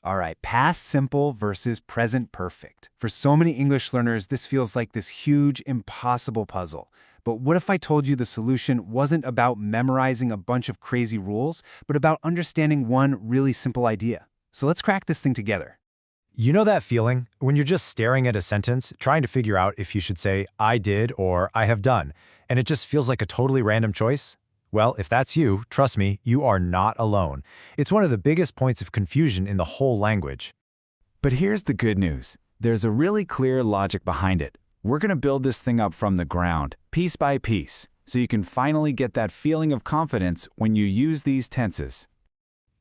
All right, past simple versus present perfect. For so many English learners, this feels like this huge, impossible puzzle. But what if I told you the solution wasn't about memorizing a bunch of crazy rules, but about understanding one really simple idea? So let's crack this thing together. You know that feeling when you're just staring at a sentence, trying to figure out if you should say, I did or I have done, and it just feels like a totally random choice? Well, if that's you, trust me, you are not alone. It's one of the biggest points of confusion in the whole language. But here's the good news. There's a really clear logic behind it. We're going to build this thing up from the ground, piece by piece, so you can finally get that feeling of confidence when you use these tenses.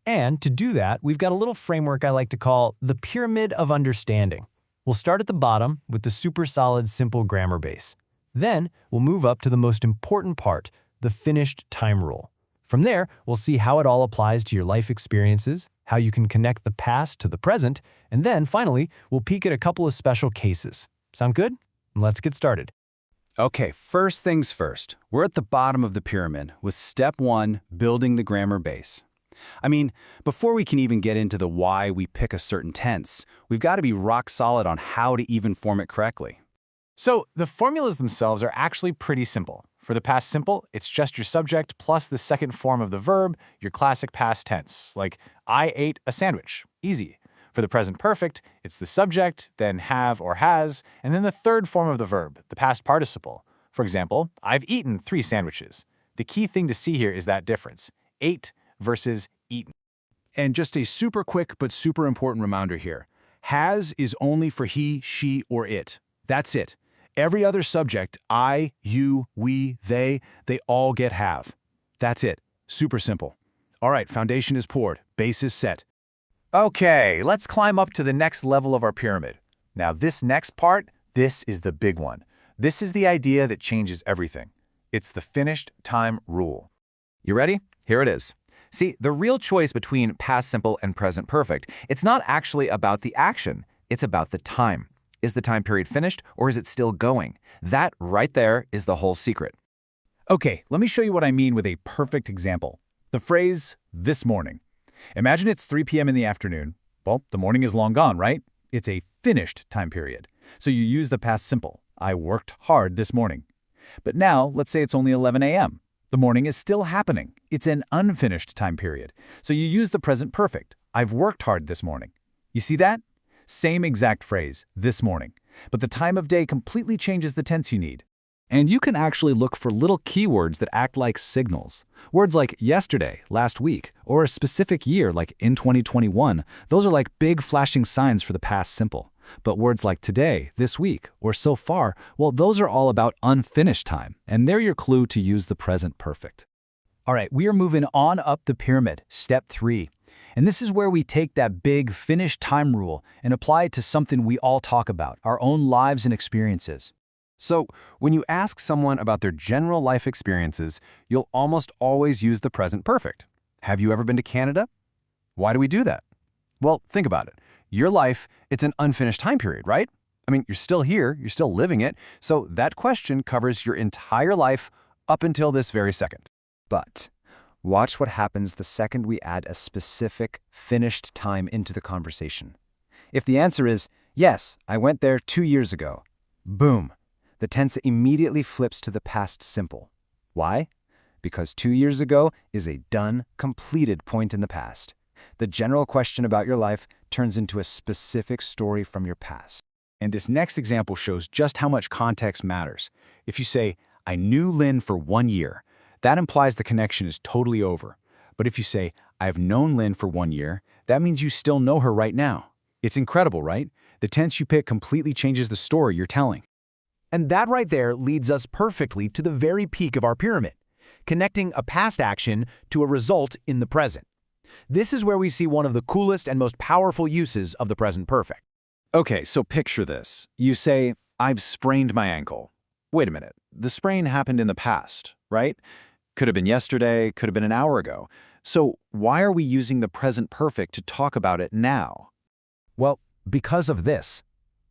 And to do that, we've got a little framework I like to call the Pyramid of Understanding. We'll start at the bottom with the super solid simple grammar base. Then we'll move up to the most important part, the finished time rule. From there, we'll see how it all applies to your life experiences, how you can connect the past to the present, and then finally, we'll peek at a couple of special cases. Sound good? Let's get started. Okay, first things first. We're at the bottom of the pyramid with step 1, building the grammar base. I mean, before we can even get into the why we pick a certain tense, we've got to be rock solid on how to even form it correctly. So the formulas themselves are actually pretty simple. For the past simple, it's just your subject plus the second form of the verb, your classic past tense, like I ate a sandwich. Easy. For the present perfect, it's the subject, then have or has, and then the third form of the verb, the past participle. For example, I've eaten 3 sandwiches. The key thing to see here is that difference, ate versus eaten. And just a super quick but super important reminder here. Has is only for he, she, or it. That's it. Every other subject, I, you, we, they all get have. That's it. Super simple. All right, foundation is poured. Base is set. Okay, let's climb up to the next level of our pyramid. Now this next part, this is the big one. This is the idea that changes everything. It's the finished time rule. You ready? Here it is. See, the real choice between past simple and present perfect, it's not actually about the action, it's about the time. Is the time period finished or is it still going? That right there is the whole secret. Okay, let me show you what I mean with a perfect example. The phrase, this morning. Imagine it's 3 p.m. in the afternoon. Well, the morning is long gone, right? It's a finished time period. So you use the past simple. I worked hard this morning. But now, let's say it's only 11 a.m. The morning is still happening. It's an unfinished time period. So you use the present perfect. I've worked hard this morning. You see that? Same exact phrase, this morning. But the time of day completely changes the tense you need. And you can actually look for little keywords that act like signals. Words like yesterday, last week, or a specific year like in 2021, those are like big flashing signs for the past simple. But words like today, this week, or so far, well, those are all about unfinished time, and they're your clue to use the present perfect. All right, we are moving on up the pyramid, step 3. And this is where we take that big finished time rule and apply it to something we all talk about, our own lives and experiences. So, when you ask someone about their general life experiences, you'll almost always use the present perfect. Have you ever been to Canada? Why do we do that? Well, think about it. Your life, it's an unfinished time period, right? I mean, you're still here, you're still living it, so that question covers your entire life up until this very second. But watch what happens the second we add a specific, finished time into the conversation. If the answer is, yes, I went there 2 years ago, boom, the tense immediately flips to the past simple. Why? Because 2 years ago is a done, completed point in the past. The general question about your life turns into a specific story from your past. And this next example shows just how much context matters. If you say, I knew Lynn for 1 year, that implies the connection is totally over. But if you say, I've known Lynn for 1 year, that means you still know her right now. It's incredible, right? The tense you pick completely changes the story you're telling. And that right there leads us perfectly to the very peak of our pyramid, connecting a past action to a result in the present. This is where we see one of the coolest and most powerful uses of the present perfect. Okay, so picture this. You say, I've sprained my ankle. Wait a minute. The sprain happened in the past, right? Could have been yesterday, could have been an hour ago. So why are we using the present perfect to talk about it now? Well, because of this.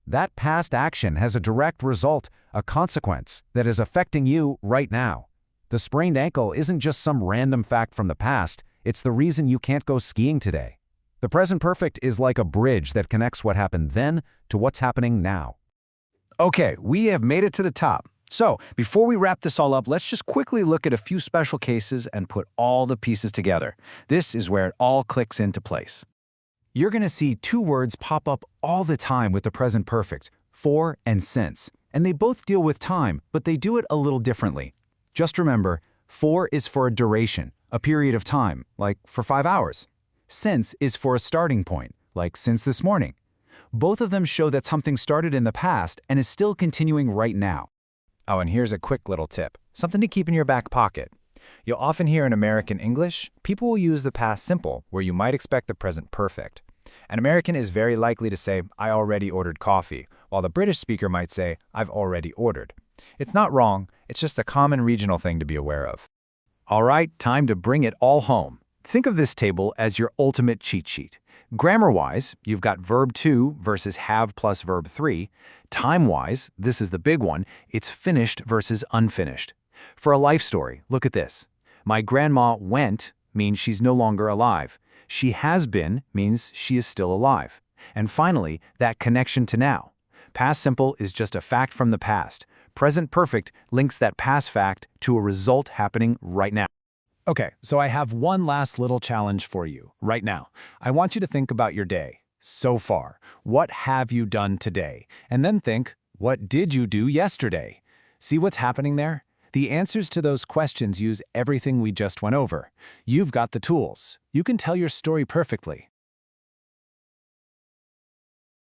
That past action has a direct result, a consequence that is affecting you right now. The sprained ankle isn't just some random fact from the past, it's the reason you can't go skiing today. The present perfect is like a bridge that connects what happened then to what's happening now. Okay, we have made it to the top. So, before we wrap this all up, let's just quickly look at a few special cases and put all the pieces together. This is where it all clicks into place. You're going to see two words pop up all the time with the present perfect, for and since. And they both deal with time, but they do it a little differently. Just remember, for is for a duration, a period of time, like for 5 hours. Since is for a starting point, like since this morning. Both of them show that something started in the past and is still continuing right now. Oh, and here's a quick little tip, something to keep in your back pocket. You'll often hear in American English, people will use the past simple where you might expect the present perfect. An American is very likely to say, I already ordered coffee, while the British speaker might say, I've already ordered. It's not wrong, it's just a common regional thing to be aware of. All right, time to bring it all home. Think of this table as your ultimate cheat sheet. Grammar-wise, you've got verb 2 versus have plus verb 3. Time-wise, this is the big one, it's finished versus unfinished. For a life story, look at this. My grandma went means she's no longer alive. She has been means she is still alive. And finally, that connection to now. Past simple is just a fact from the past. Present perfect links that past fact to a result happening right now. Okay, so I have one last little challenge for you right now. I want you to think about your day so far. What have you done today? And then think, what did you do yesterday? See what's happening there? The answers to those questions use everything we just went over. You've got the tools. You can tell your story perfectly.